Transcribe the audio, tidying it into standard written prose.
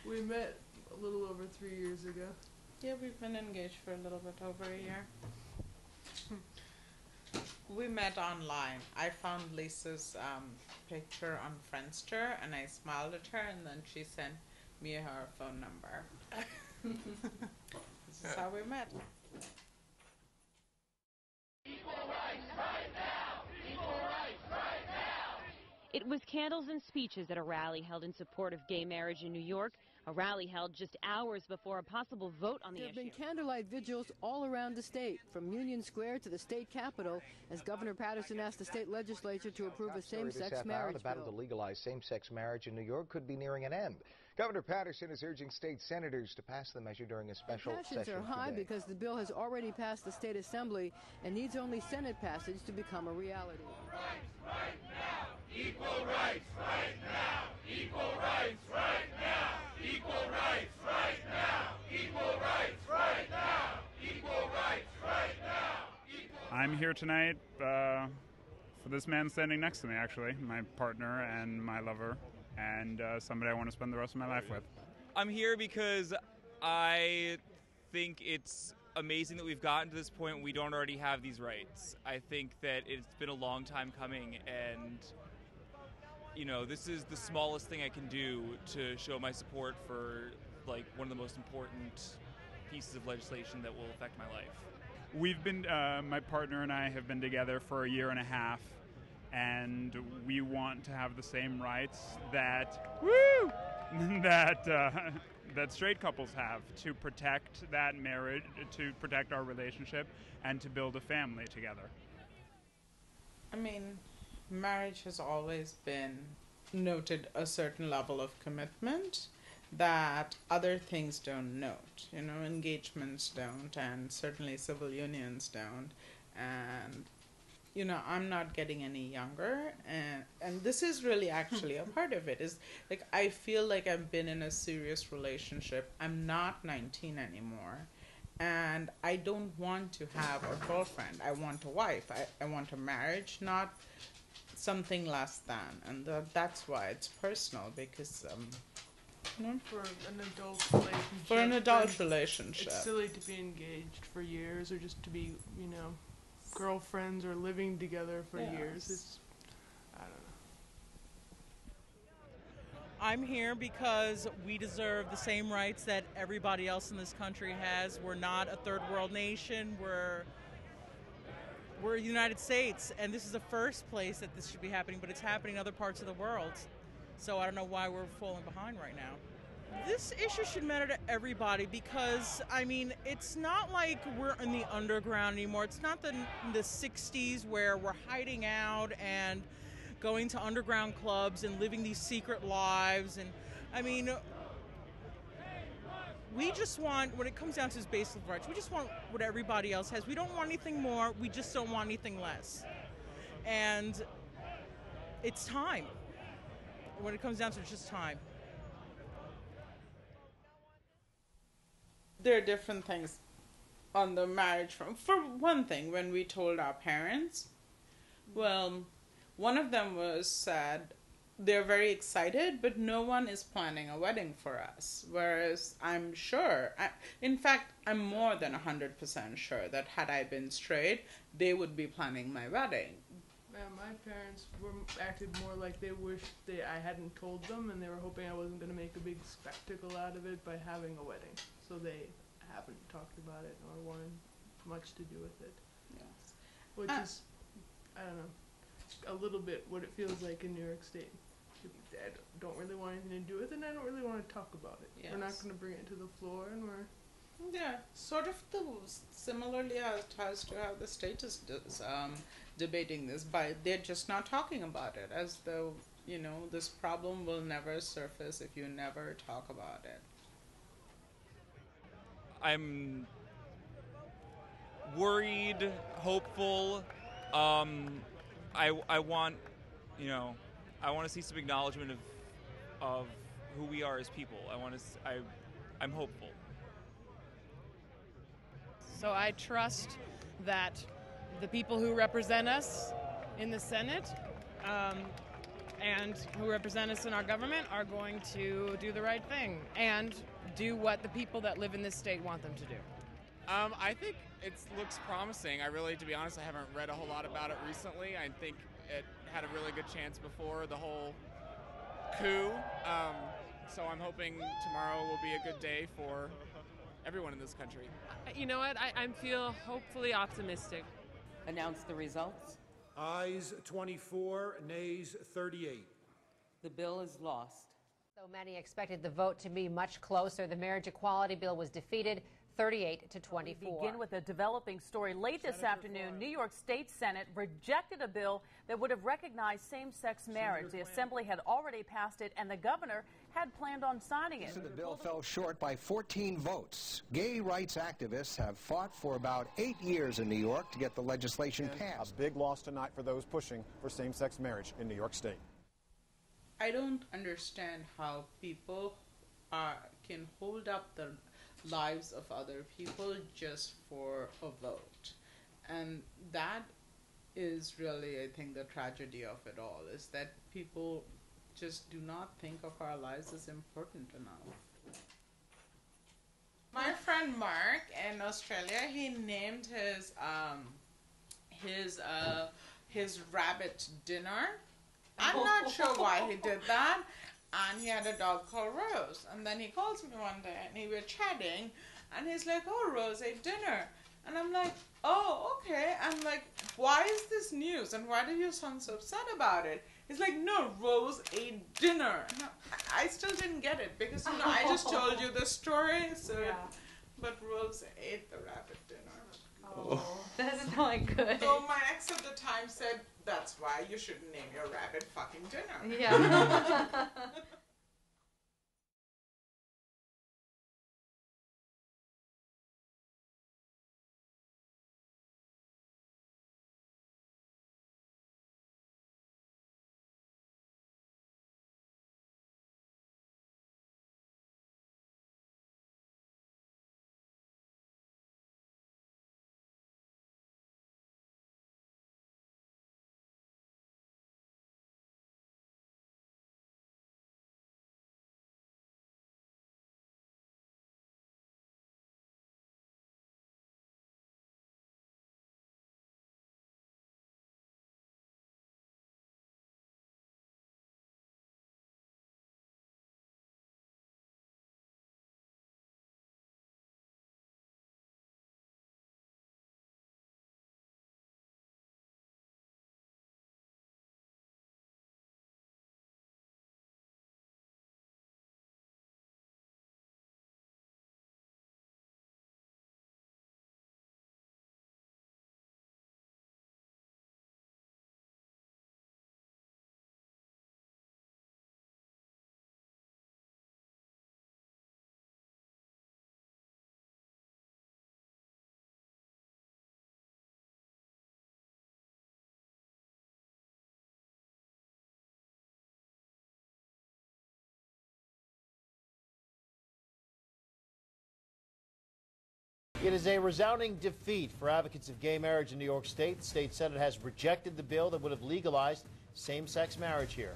We met a little over 3 years ago. Yeah, we've been engaged for a little bit over a year. We met online. I found Lisa's picture on Friendster, and I smiled at her, and then she sent me her phone number. This is how we met. It was candles and speeches at a rally held in support of gay marriage in New York, a rally held just hours before a possible vote on the issue. There have been candlelight vigils all around the state, from Union Square to the state capitol, as Governor Patterson asked the state legislature to approve a same-sex marriage bill. The battle to legalize same-sex marriage in New York could be nearing an end. Governor Patterson is urging state senators to pass the measure during a special session Passions are high today. because the bill has already passed the state assembly and needs only Senate passage to become a reality. Right now. Equal rights right now. Equal rights right now. Equal rights right now. Equal rights right now. Equal rights right now. I'm here tonight for this man standing next to me, actually, my partner and my lover, and somebody I want to spend the rest of my life with. I'm here because I think it's amazing that we've gotten to this point. We don't already have these rights. I think that it's been a long time coming, and you know, this is the smallest thing I can do to show my support for like one of the most important pieces of legislation that will affect my life. We've been, my partner and I have been together for a year and a half, and we want to have the same rights that that straight couples have, to protect that marriage, to protect our relationship, and to build a family together. I mean, marriage has always been noted a certain level of commitment that other things don't note. You know, engagements don't, and certainly civil unions don't. And you know, I'm not getting any younger, and this is really actually a part of it, is like I feel like I've been in a serious relationship. I'm not 19 anymore, and I don't want to have a girlfriend. I want a wife. I want a marriage, not something less than, and that's why it's personal, because For an adult relationship. for an adult relationship, It's silly to be engaged for years or just to be, you know, girlfriends or living together for years. It's, I don't know. I'm here because we deserve the same rights that everybody else in this country has. We're not a third world nation. We're the United States, and this is the first place that this should be happening, but it's happening in other parts of the world. So I don't know why we're falling behind right now. This issue should matter to everybody because, I mean, it's not like we're in the underground anymore. It's not the 60s where we're hiding out and going to underground clubs and living these secret lives. And, I mean, we just want, when it comes down to his basic rights, we just want what everybody else has. We don't want anything more. We just don't want anything less. And it's time. When it comes down to it, it's just time. there are different things on the marriage front. For one thing, when we told our parents, well, one of them was said they're very excited, but no one is planning a wedding for us. Whereas I'm sure, in fact, I'm more than 100% sure that had I been straight, they would be planning my wedding. Yeah, my parents acted more like they wished I hadn't told them, and they were hoping I wasn't going to make a big spectacle out of it by having a wedding. So they haven't talked about it or wanted much to do with it. Yes. Which is, I don't know, a little bit what it feels like in New York State. I don't really want anything to do with it, and I don't really want to talk about it. Yes. We're not going to bring it to the floor, and we're... Yeah, sort of similarly as to how the state is debating this, but they're just not talking about it, as though, you know, this problem will never surface if you never talk about it. I'm worried, hopeful. I want, you know, I want to see some acknowledgement of who we are as people. I'm hopeful. So I trust that the people who represent us in the Senate and who represent us in our government are going to do the right thing and do what the people that live in this state want them to do. I think it looks promising. I really, to be honest, I haven't read a whole lot about it recently. I think it had a really good chance before the whole coup. So I'm hoping tomorrow will be a good day for everyone in this country. You know what? I feel hopefully optimistic. Announce the results. Ayes 24, nays 38. The bill is lost. So many expected the vote to be much closer. The marriage equality bill was defeated 38 to 24. We begin with a developing story. Late this afternoon, New York State Senate rejected a bill that would have recognized same-sex marriage. The Assembly had already passed it, and the governor had planned on signing it. The bill fell short by 14 votes. Gay rights activists have fought for about 8 years in New York to get the legislation passed. A big loss tonight for those pushing for same-sex marriage in New York State. I don't understand how people can hold up the lives of other people just for a vote. And that is really, I think, the tragedy of it all, is that people just do not think of our lives as important enough. My friend Mark in Australia, he named his rabbit Dinner. I'm not sure why he did that. And he had a dog called Rose. And then he calls me one day and we were chatting and he's like, "Oh, Rose ate dinner." And I'm like, "Oh, okay." I'm like, "Why is this news? And why do you sound so upset about it?" He's like, "No, Rose ate dinner." And I still didn't get it because, you know, I just told you the story. So, yeah. But Rose ate the rabbit dinner. Oh, that's not good. So my ex at the time said, "That's why you shouldn't name your rabbit fucking dinner." Yeah. It is a resounding defeat for advocates of gay marriage in New York State. The state Senate has rejected the bill that would have legalized same-sex marriage here.